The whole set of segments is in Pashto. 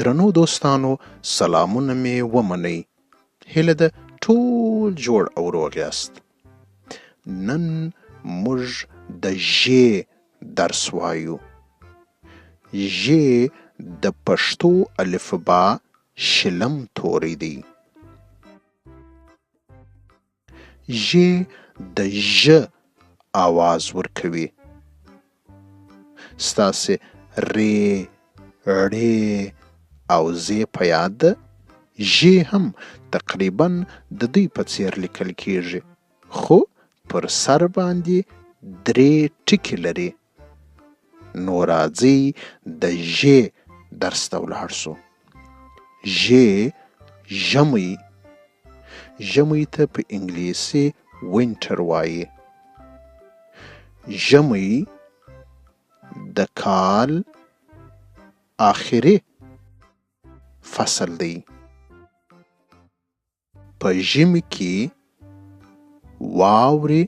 درنو دوستانو سلامونه مې ومنئ. هیله ده ټول جوړ او روغ یاست. نن موږ د ژ درس وایو. ژ د پښتو الفبا شلم توری دی. ژ د ژ آواز ورکوي. ستاسې ری، ړې او زې په یاد ده؟ ژ هم تقریبا د دوی په څیر لیکل کیږي، خو پر سر باندې 3 ټکي لري. نو راځئ د ژ درس ته ولاړ سو. ژ ژمی. ژمی ته په انګلیسي وینټر وایي. ژمی د کال آخري فصل دی. په ژمي کې واورې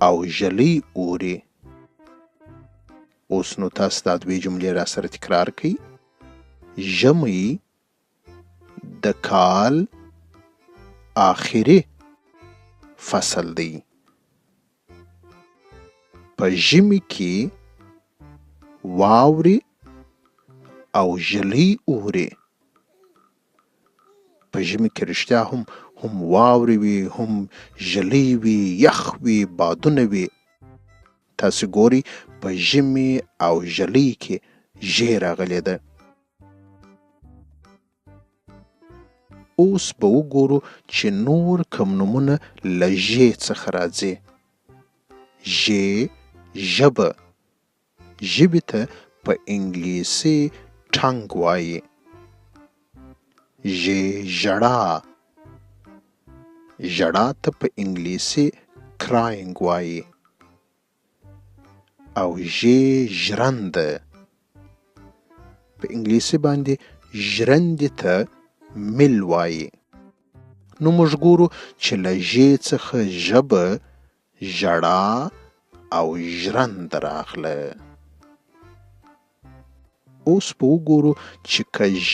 او ژلۍ اوري. اوس نو تاسو دا دوې جملې را سره تکرار کړئ. ژمی د کال آخري فصل دی. په ژمي کې واورې او ژلۍ اوري. په ژمي کې رښتیا هم واورې وي، هم ژلۍ وي، یخ وي، بادونه وي. تاسې ګورئ په ژمي او ژلۍ کې ژ راغلې ده. اوس به وګورو چې نور کوم نومونه له ژ څخه راځي. ژ ژبه. ژبې ته په انګلیسي ټنګ وایي. ژ ژړا. ژړا ته په انګلیسي کرایینګ وایي. او ژ ژرنده. په انګلیسي باندې ژرندې ته میل وایي. نو موږ ګورو چې له ژ څخه ژبه، ژړا او ژرنده راغله. اوس به وګورو چې که ژ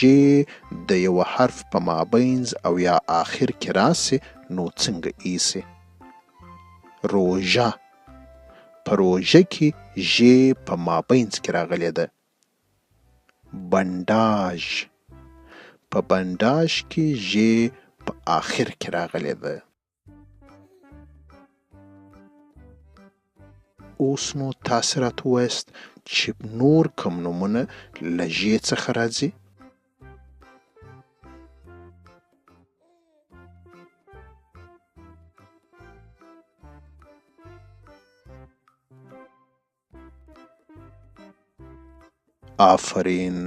د یو حرف په مابینځ او یا آخر کې راسي نو څنګه ایسي. روژه. په روژه کې ژ په مابینځ کې راغلې ده. بنداژ. په بنداژ کې ژ په آخر کې راغلې ده. اوس نو تاسې راته ووایاست چې نور کوم نومونه له ژ څخه راځي. آفرین.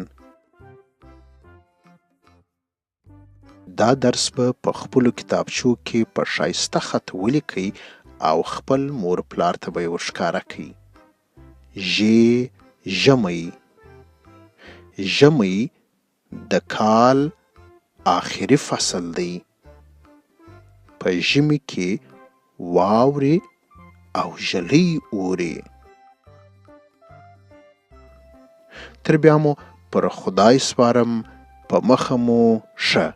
دا درس به په خپلو کتابچو کې په ښایسته خط ولیکئ او خپل مور پلار ته به یې ورښکاره کړئ. ژ ژمی. ژمی د کال آخري فصل دی. په ژمي کې واورې او ژلۍ اوري. تر بیا مو پر خدای سپارم، په مخه مو ښه.